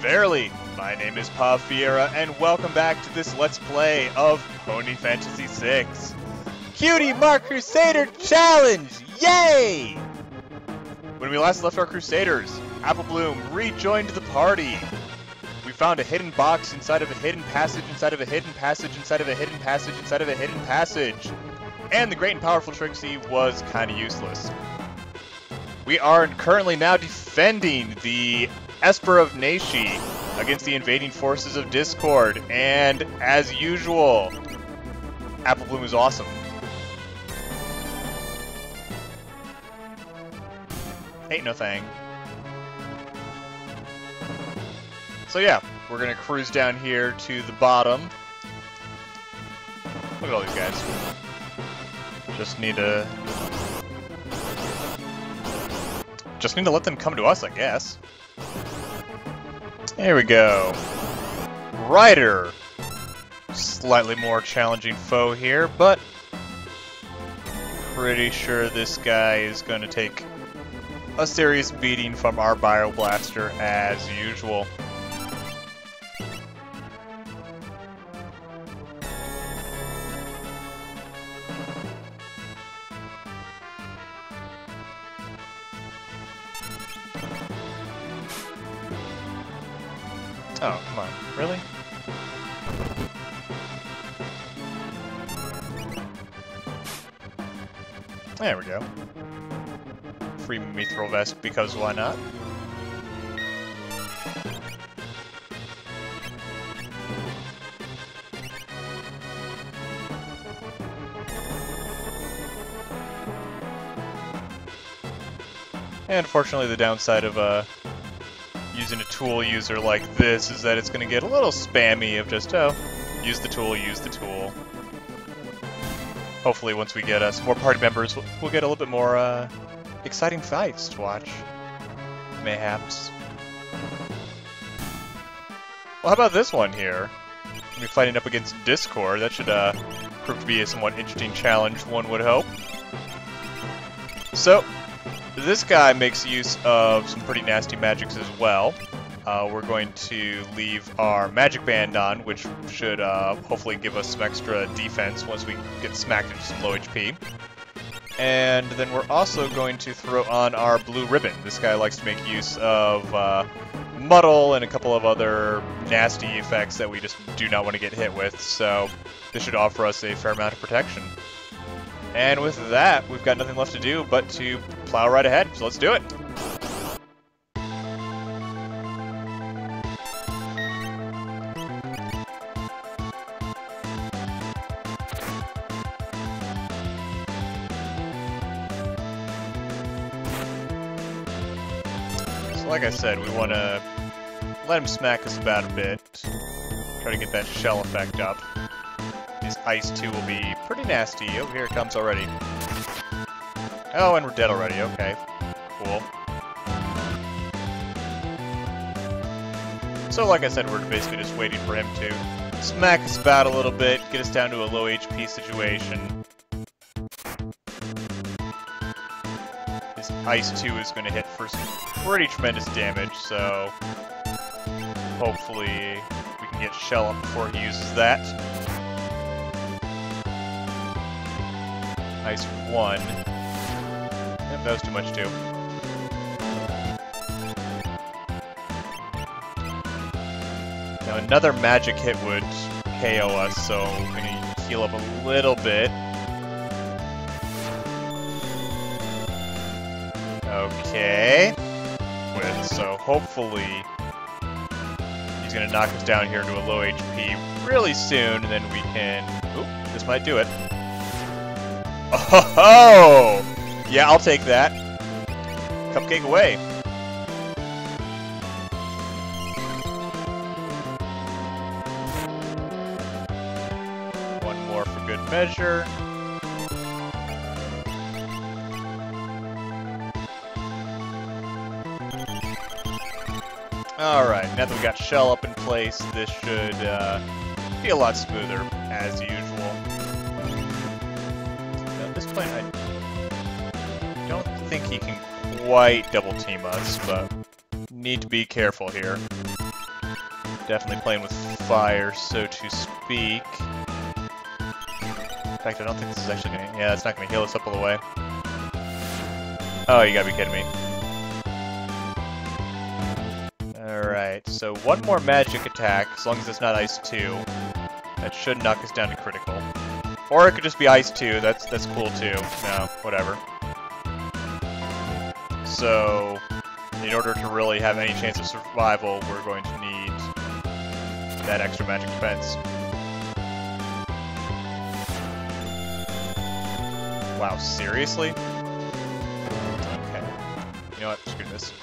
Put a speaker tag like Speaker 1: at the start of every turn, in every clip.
Speaker 1: Verily, my name is Pa Fiera, and welcome back to this Let's Play of Pony Fantasy VI. Cutie Mark Crusader Challenge! Yay! When we last left our Crusaders, Apple Bloom rejoined the party. We found a hidden box inside of a hidden passage, inside of a hidden passage, inside of a hidden passage, inside of a hidden passage. And the great and powerful Trixie was kind of useless. We are currently now defending the Esper of Nashi against the invading forces of Discord, and as usual, Apple Bloom is awesome. Ain't no thing. So yeah, we're gonna cruise down here to the bottom. Look at all these guys. Just need to let them come to us, I guess. There we go. Ryder. Slightly more challenging foe here, but pretty sure this guy is going to take a serious beating from our Bioblaster as usual. Oh, come on. Really? There we go. Free Mithril Vest, because why not? And unfortunately, the downside of using a tool user like this is that it's going to get a little spammy of just, oh, use the tool, use the tool. Hopefully once we get some more party members, we'll get a little bit more exciting fights to watch. Mayhaps. Well, how about this one here? We'll be fighting up against Discord. That should prove to be a somewhat interesting challenge, one would hope. So, this guy makes use of some pretty nasty magics as well. We're going to leave our magic band on, which should hopefully give us some extra defense once we get smacked into some low HP. And then we're also going to throw on our blue ribbon. This guy likes to make use of muddle and a couple of other nasty effects that we just do not want to get hit with, so this should offer us a fair amount of protection. And with that, we've got nothing left to do but to plow right ahead, so let's do it! So like I said, we want to let him smack us about a bit, try to get that shell effect up. His Ice 2 will be pretty nasty. Oh, here it comes already. Oh, and we're dead already. Okay. Cool. So, like I said, we're basically just waiting for him to smack us about a little bit, get us down to a low HP situation. His Ice 2 is going to hit for some pretty tremendous damage, so hopefully we can get Shell up before he uses that. Ice 1. Yep, that was too much too. Now another magic hit would KO us, so we're gonna heal up a little bit. Okay. So hopefully he's gonna knock us down here to a low HP really soon, and then we can... Oop, this might do it. Oh! Yeah, I'll take that. Cupcake away. One more for good measure. Alright, now that we got Shell up in place, this should be a lot smoother, as usual. At this point, I don't think he can quite double team us, but need to be careful here. Definitely playing with fire, so to speak. In fact, I don't think this is actually gonna... Yeah, it's not gonna heal us up all the way. Oh, you gotta be kidding me. Alright, so one more magic attack, as long as it's not Ice 2. That should knock us down to critical. Or it could just be Ice 2, that's cool too. No, whatever. So, in order to really have any chance of survival, we're going to need that extra magic defense. Wow, seriously? Okay. You know what? Screw this.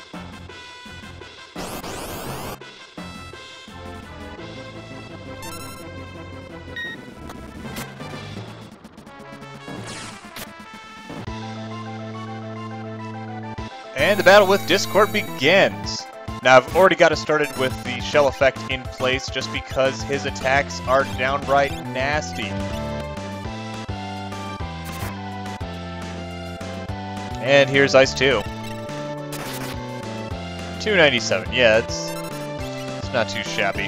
Speaker 1: And the battle with Discord begins. Now, I've already got it started with the shell effect in place just because his attacks are downright nasty. And here's Ice 2. 297. Yeah, it's not too shabby.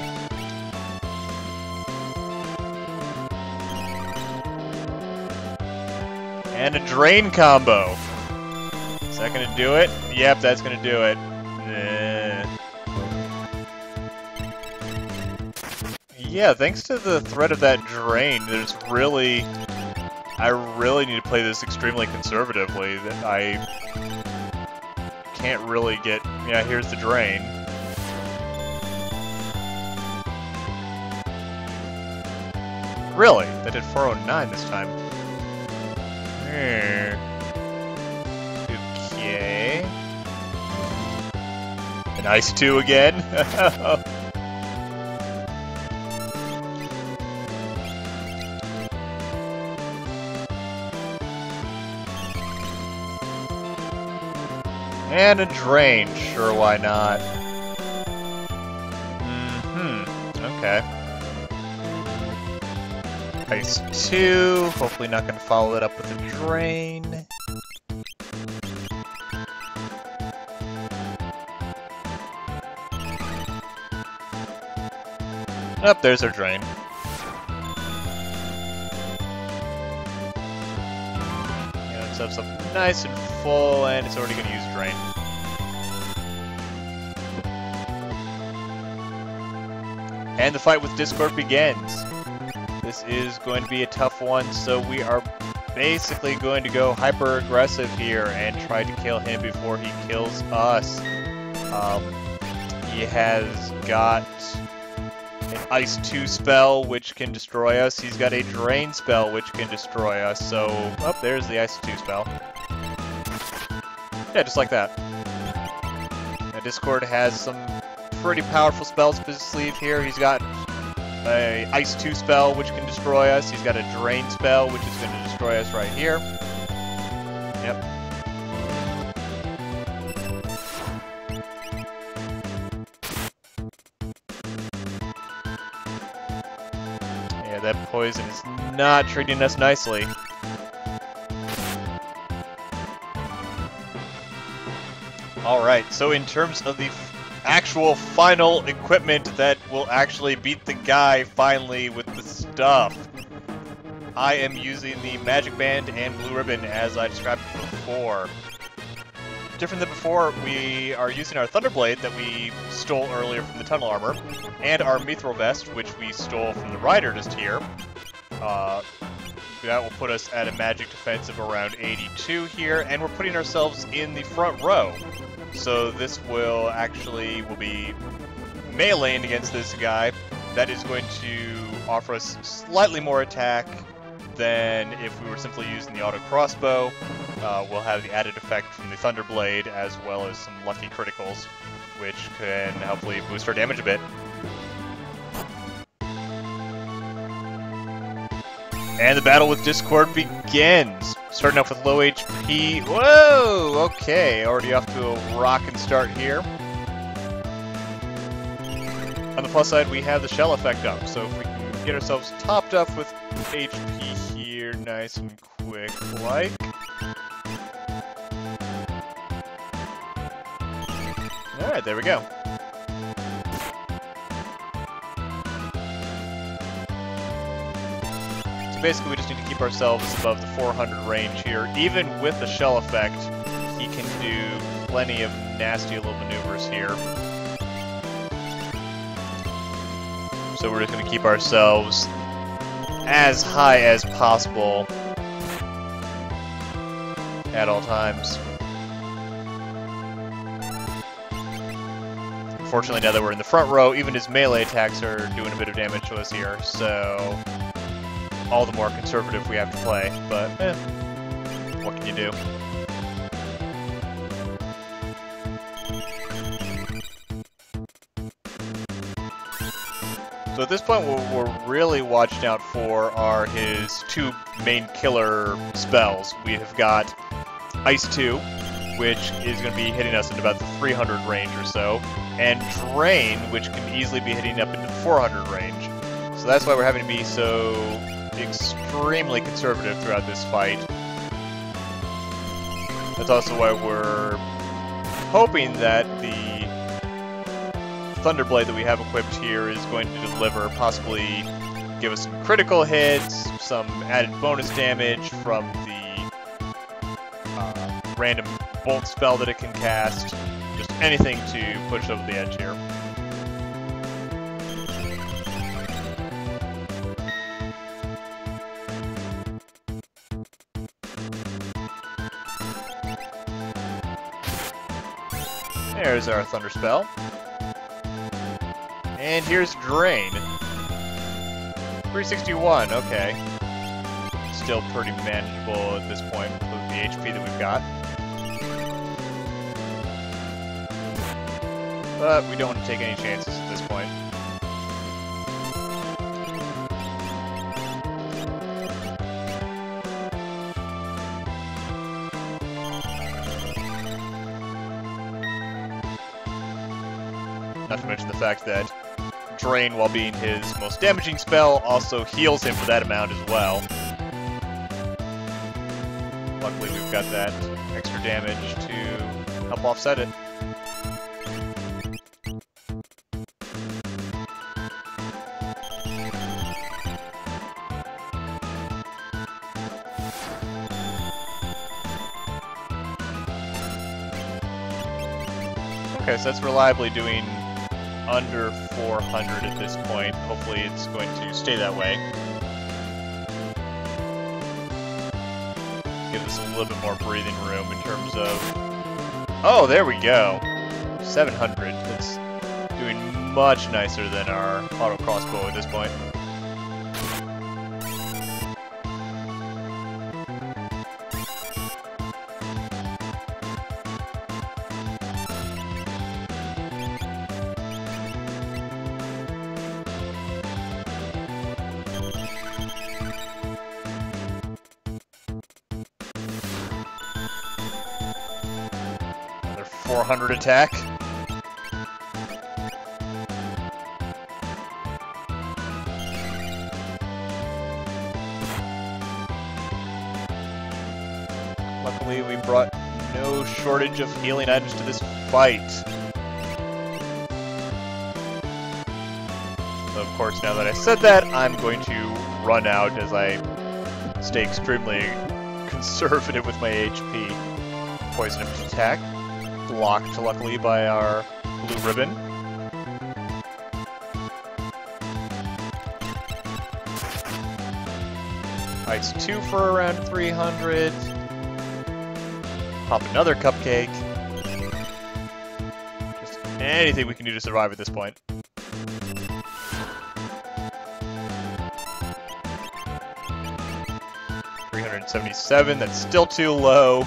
Speaker 1: And a drain combo. Is that gonna do it? Yep, that's gonna do it. Yeah, thanks to the threat of that drain, I really need to play this extremely conservatively. That I can't really get... Yeah, here's the drain. Really? That did 409 this time. Okay. An Ice 2 again. And a drain, sure, why not? Okay. Ice 2, hopefully not going to follow it up with a drain. Oh, there's our drain. Let's have something nice and full, and it's already going to use drain. And the fight with Discord begins. This is going to be a tough one, so we are basically going to go hyper-aggressive here and try to kill him before he kills us. He has got an Ice 2 spell, which can destroy us. He's got a Drain spell, which can destroy us. So, oh, there's the Ice 2 spell. Yeah, just like that. Now, Discord has some pretty powerful spells up his sleeve here. He's got a Ice 2 spell, which can destroy us. He's got a Drain spell, which is going to destroy us right here. Yep. Yeah, that poison is not treating us nicely. Alright, so in terms of the actual final equipment that will actually beat the guy finally with the stuff, I am using the Magic Band and Blue Ribbon as I described before. Different than before, we are using our Thunderblade that we stole earlier from the Tunnel Armor, and our Mithril Vest, which we stole from the Rider just here. That will put us at a magic defense of around 82 here, and we're putting ourselves in the front row. So this will be meleeing against this guy. That is going to offer us slightly more attack than if we were simply using the auto crossbow. We'll have the added effect from the Thunderblade as well as some lucky criticals, which can hopefully boost our damage a bit. And the battle with Discord begins. Starting off with low HP. Whoa! Okay, already off to a rockin' start here. On the plus side, we have the shell effect up. So if we can get ourselves topped up with HP here, nice and quick like. Alright, there we go. basically we just need to keep ourselves above the 400 range here. Even with the shell effect, he can do plenty of nasty little maneuvers here. So we're just going to keep ourselves as high as possible at all times. Unfortunately, now that we're in the front row, even his melee attacks are doing a bit of damage to us here, so all the more conservative we have to play, but what can you do? So at this point, what we're really watching out for are his two main killer spells. We have got Ice 2, which is going to be hitting us in about the 300 range or so, and Drain, which can easily be hitting up into the 400 range. So that's why we're having to be so extremely conservative throughout this fight. That's also why we're hoping that the Thunderblade that we have equipped here is going to deliver, possibly give us some critical hits, some added bonus damage from the random bolt spell that it can cast, just anything to push over the edge here. There's our Thunder Spell. And here's Drain. 361, okay. Still pretty manageable at this point with the HP that we've got. But we don't want to take any chances at this point. Not to mention the fact that Drain, while being his most damaging spell, also heals him for that amount as well. Luckily we've got that extra damage to help offset it. Okay, so that's reliably doing under 400 at this point. Hopefully it's going to stay that way. Give us a little bit more breathing room in terms of... Oh, there we go! 700. That's doing much nicer than our auto crossbow at this point. Another 400 attack. Luckily, we brought no shortage of healing items to this fight. So of course, now that I said that, I'm going to run out as I stay extremely conservative with my HP. Poison attack, blocked luckily by our blue ribbon. Ice 2 for around 300. Pop another cupcake. Just anything we can do to survive at this point. $377, that's still too low.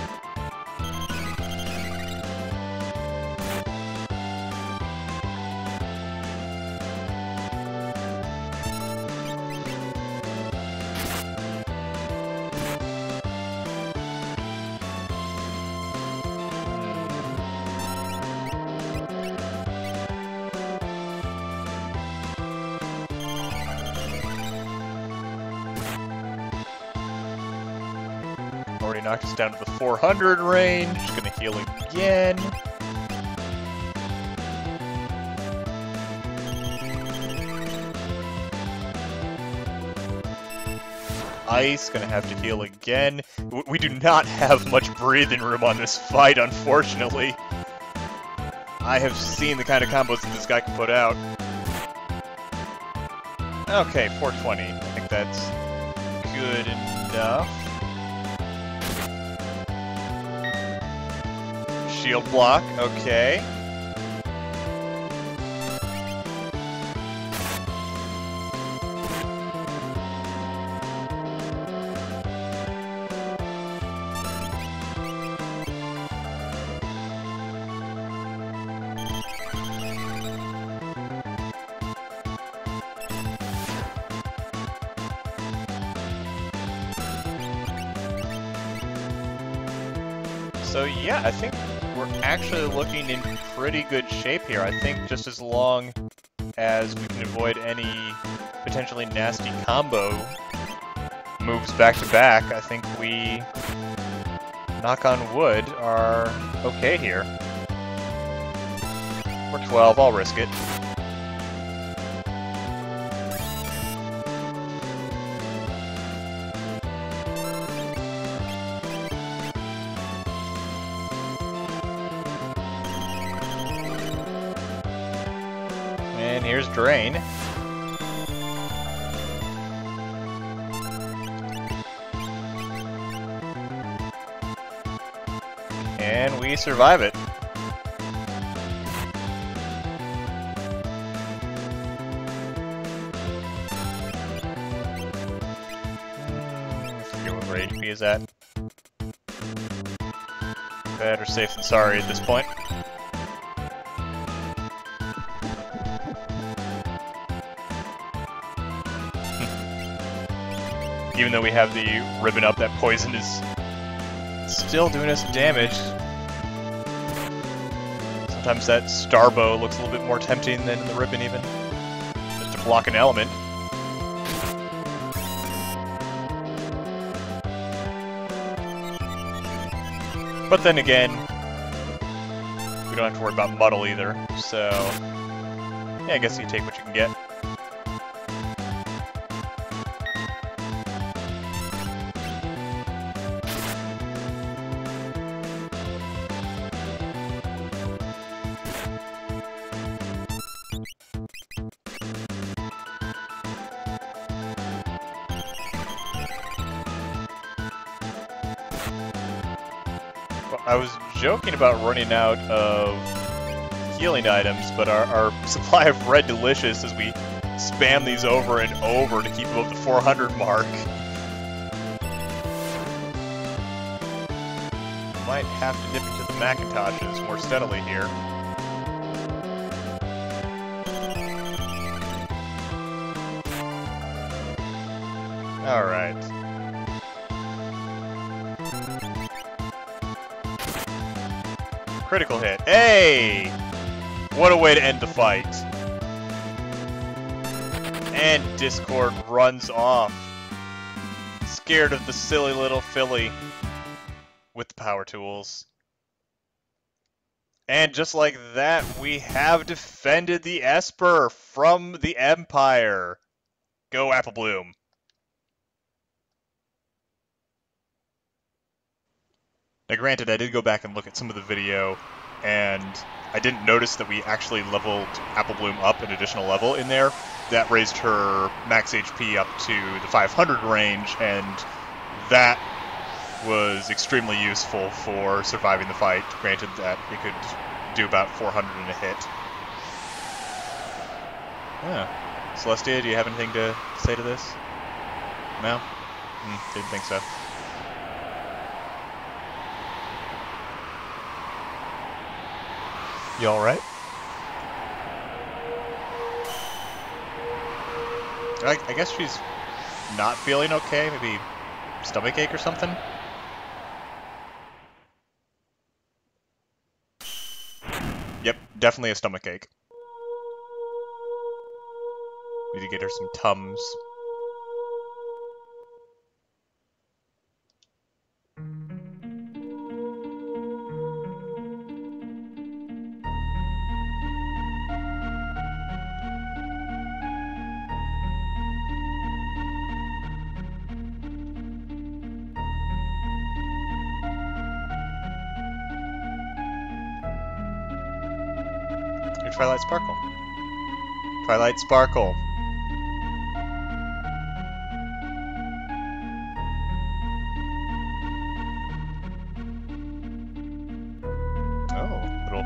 Speaker 1: Already knocked us down to the 400 range. Gonna heal again. ice, gonna have to heal again. We do not have much breathing room on this fight, unfortunately. I have seen the kind of combos that this guy can put out. Okay, 420. I think that's good enough. Shield block, okay. So yeah, I think we're actually looking in pretty good shape here. I think just as long as we can avoid any potentially nasty combo moves back to back, I think we, knock on wood, are okay here. We're 12, I'll risk it. And here's Drain. And we survive it. I forget what our HP is at. Better safe than sorry at this point. Even though we have the ribbon up, that poison is still doing us damage. Sometimes that Starbow looks a little bit more tempting than the ribbon even, just to block an element. But then again, we don't have to worry about muddle either, so yeah, I guess you take what you can get. I was joking about running out of healing items, but our supply of Red Delicious as we spam these over and over to keep above the 400 mark. Might have to dip into the Macintoshes more steadily here. Alright. Critical hit. Hey! What a way to end the fight. And Discord runs off. Scared of the silly little filly with the power tools. And just like that, we have defended the Esper from the Empire. Go Apple Bloom. Now granted, I did go back and look at some of the video, and I didn't notice that we actually leveled Apple Bloom up an additional level in there. That raised her max HP up to the 500 range, and that was extremely useful for surviving the fight. Granted that it could do about 400 in a hit. Yeah. Celestia, do you have anything to say to this? No? Didn't think so. You alright? I guess she's not feeling okay. Maybe stomachache or something? Yep, definitely a stomachache. Need to get her some Tums. Your Twilight Sparkle. Twilight Sparkle. Oh, little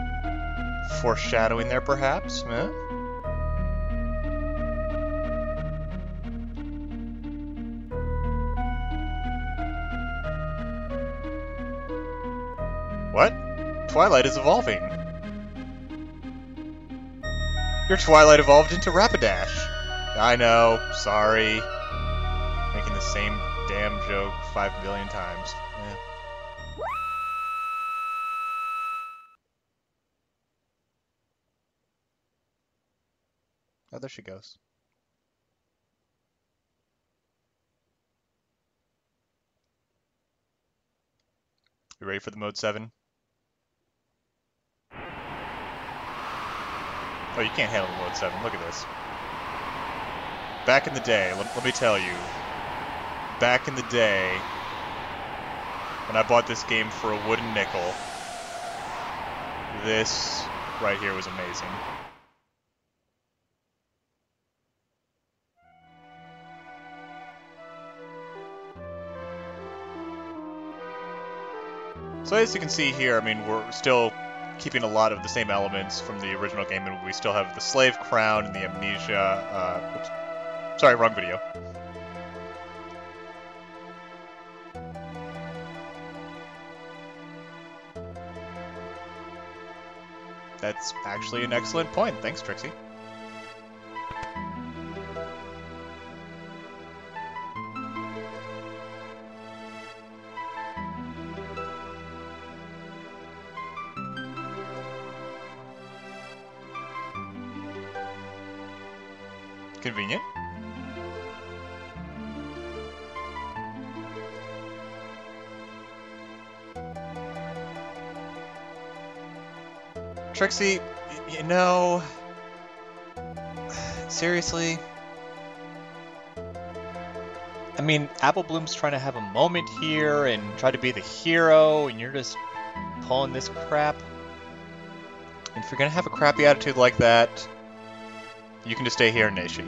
Speaker 1: foreshadowing there, perhaps? Huh? What? Twilight is evolving. Your Twilight evolved into Rapidash. I know, sorry. Making the same damn joke 5 billion times. Eh. Oh, there she goes. You ready for the Mode 7? Oh, you can't handle the Mode 7. Look at this. Back in the day, let me tell you. Back in the day, when I bought this game for a wooden nickel, this right here was amazing. So as you can see here, I mean, we're still keeping a lot of the same elements from the original game, and we still have the slave crown and the amnesia. Oops. Sorry, wrong video. That's actually an excellent point. Thanks, Trixie. Convenient. Trixie, you know... Seriously? I mean, Apple Bloom's trying to have a moment here and try to be the hero, and you're just pulling this crap? And if you're gonna have a crappy attitude like that, you can just stay here in Naishi.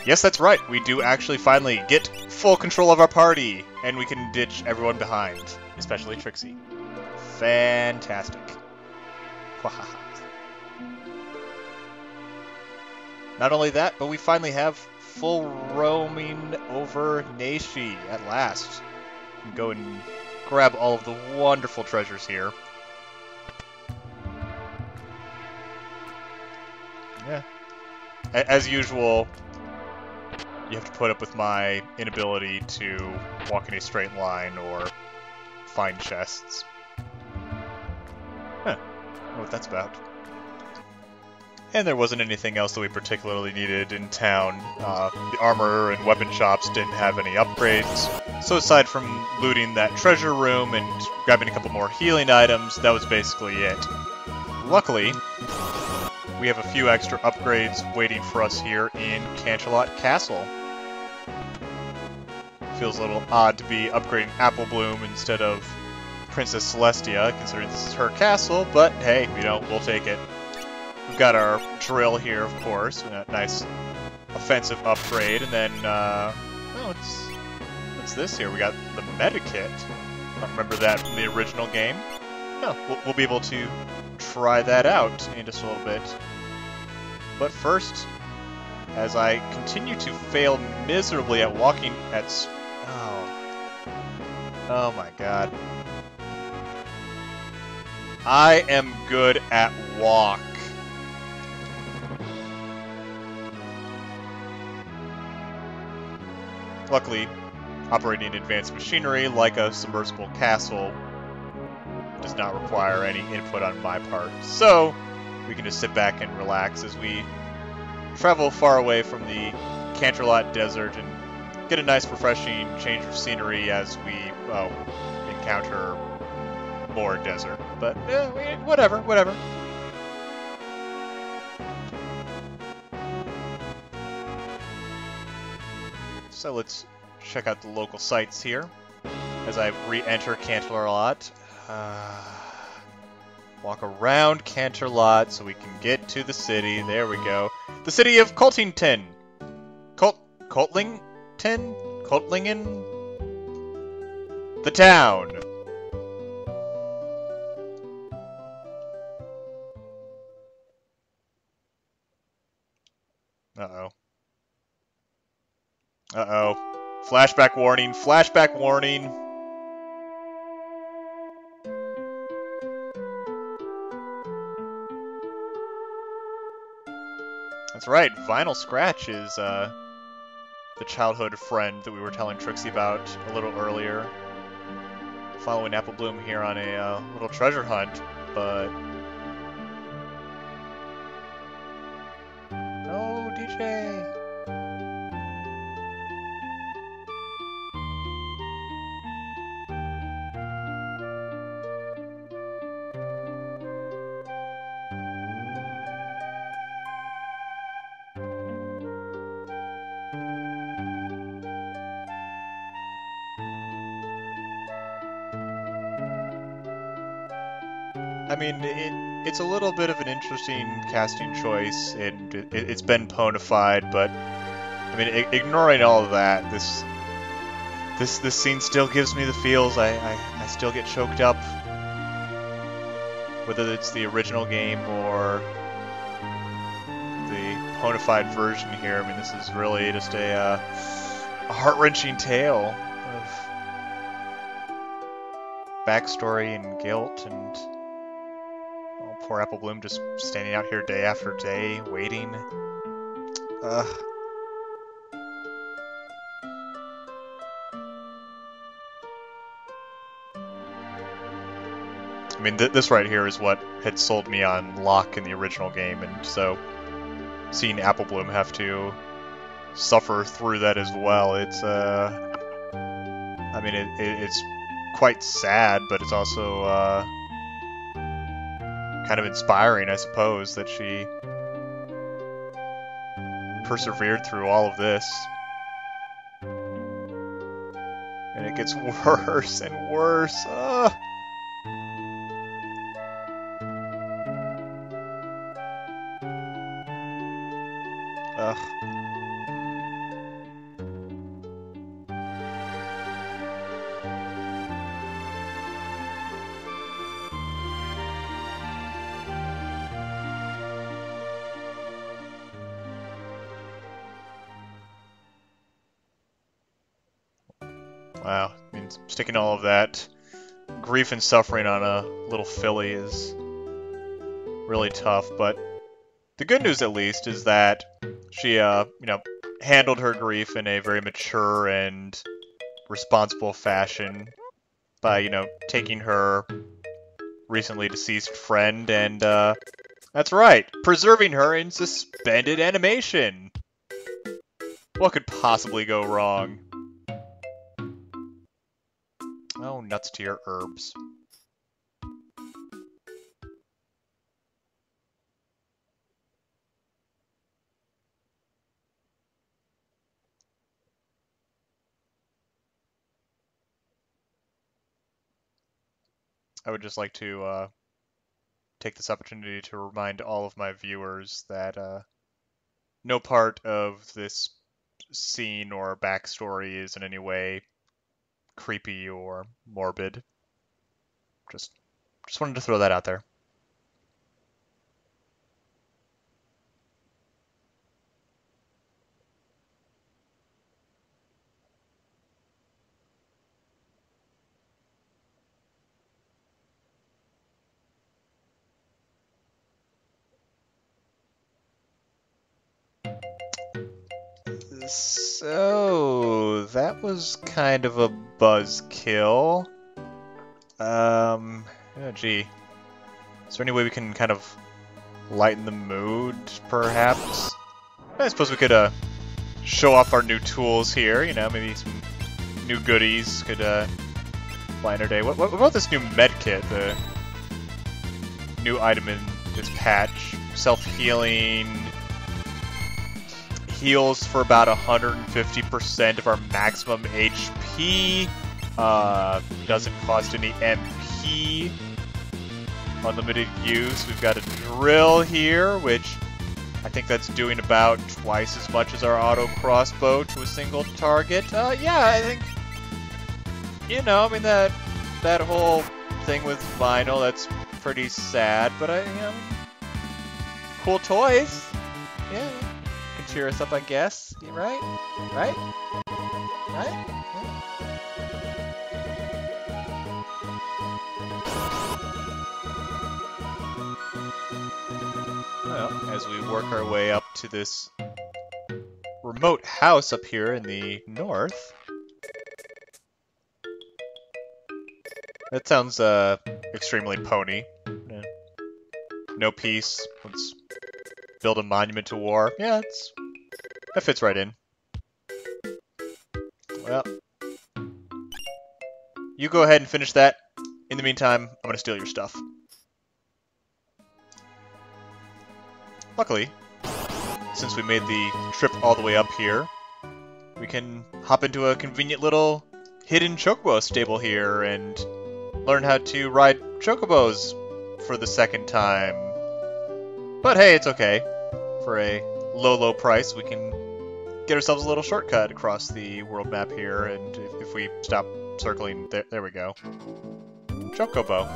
Speaker 1: Yes, that's right. We do actually finally get full control of our party, and we can ditch everyone behind, especially Trixie. Fantastic. Not only that, but we finally have full roaming over Naishi at last. We can go and grab all of the wonderful treasures here. Yeah. As usual, you have to put up with my inability to walk in a straight line or find chests. Huh. I don't know what that's about. And there wasn't anything else that we particularly needed in town. The armor and weapon shops didn't have any upgrades. So aside from looting that treasure room and grabbing a couple more healing items, that was basically it. Luckily, we have a few extra upgrades waiting for us here in Canterlot Castle. Feels a little odd to be upgrading Apple Bloom instead of Princess Celestia, considering this is her castle, but hey, you know, we'll take it. We've got our drill here, of course, a nice offensive upgrade, and then, what's this here? We got the Medikit. I don't remember that from the original game. No, we'll be able to try that out in just a little bit. But first, as I continue to fail miserably at walking at... Oh my god. I am good at walk. Luckily, operating advanced machinery like a submersible castle does not require any input on my part, so we can just sit back and relax as we travel far away from the Canterlot Desert and get a nice refreshing change of scenery as we, well, encounter more desert. But, whatever. So let's check out the local sites here as I re-enter Canterlot. Walk around Canterlot so we can get to the city. There we go. The city of Coltington. Coltlington? Coltlingen? The town. Uh-oh. Uh-oh. Flashback warning. Flashback warning. That's right. Vinyl Scratch is, the childhood friend that we were telling Trixie about a little earlier. Following Apple Bloom here on a, little treasure hunt, but... No, DJ! I mean, it's a little bit of an interesting casting choice, and it's been ponified, but I mean, ignoring all of that, this scene still gives me the feels. I still get choked up, whether it's the original game or the ponified version here. I mean, this is really just a heart-wrenching tale of backstory and guilt and. Poor Apple Bloom just standing out here day after day, waiting. Ugh. I mean, this right here is what had sold me on Locke in the original game, and so seeing Apple Bloom have to suffer through that as well, it's, I mean, it's quite sad, but it's also, kind of inspiring, I suppose, that she persevered through all of this. And it gets worse and worse. Ugh. Ugh. Wow, I mean, sticking all of that grief and suffering on a little filly is really tough, but the good news, at least, is that she, handled her grief in a very mature and responsible fashion by, taking her recently deceased friend and, that's right, preserving her in suspended animation. What could possibly go wrong? Oh, nuts to your herbs. I would just like to take this opportunity to remind all of my viewers that no part of this scene or backstory is in any way creepy or morbid. Just wanted to throw that out there. So that was kind of a buzzkill. Oh gee. Is there any way we can kind of lighten the mood, perhaps? I suppose we could show off our new tools here, maybe some new goodies could lighten our day. What about this new med kit, the new item in this patch? Self-healing, heals for about 150% of our maximum HP, doesn't cost any MP, key. Unlimited use. We've got a drill here, which I think that's doing about twice as much as our auto crossbow to a single target. Yeah, I think, you know, I mean, that whole thing with vinyl, that's pretty sad, but you know, cool toys. Yeah, can cheer us up, I guess. Right? Right? Right? Yeah. Well, as we work our way up to this remote house up here in the north. That sounds extremely pony. Yeah. No peace. Let's build a monument to war. Yeah, that fits right in. Well, you go ahead and finish that. In the meantime, I'm gonna steal your stuff. Luckily, since we made the trip all the way up here, we can hop into a convenient little hidden chocobo stable here and learn how to ride chocobos for the second time. But hey, it's okay. For a low price, we can get ourselves a little shortcut across the world map here, and if we stop circling, there we go. Chocobo.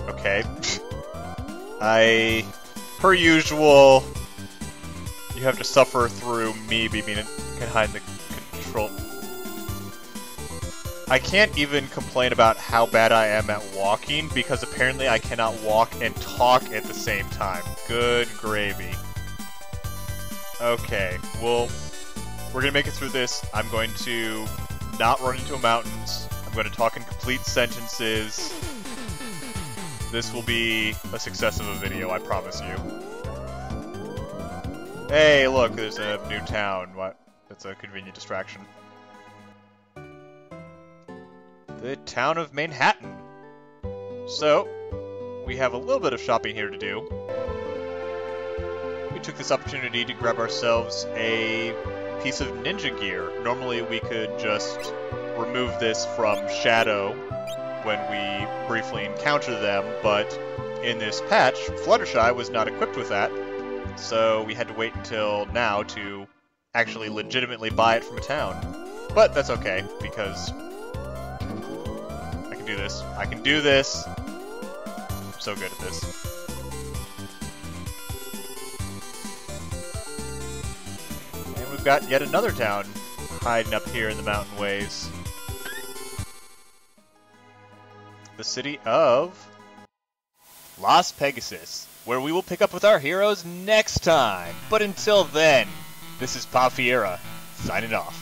Speaker 1: Okay. Per usual, you have to suffer through me being behind the control. I can't even complain about how bad I am at walking, because apparently I cannot walk and talk at the same time. Good gravy. Okay, well, we're gonna make it through this. I'm going to not run into mountains. I'm going to talk in complete sentences. This will be a success of a video, I promise you. Hey, look, there's a new town. What? That's a convenient distraction. The town of Manhattan. So, we have a little bit of shopping here to do. We took this opportunity to grab ourselves a piece of ninja gear. Normally we could just remove this from Shadow when we briefly encounter them, but in this patch, Fluttershy was not equipped with that, so we had to wait until now to actually legitimately buy it from a town. But that's okay, because I can do this. I can do this! I'm so good at this. And we've got yet another town hiding up here in the mountain ways. The city of Las Pegasus, where we will pick up with our heroes next time. But until then, this is Pa Fiera, signing off.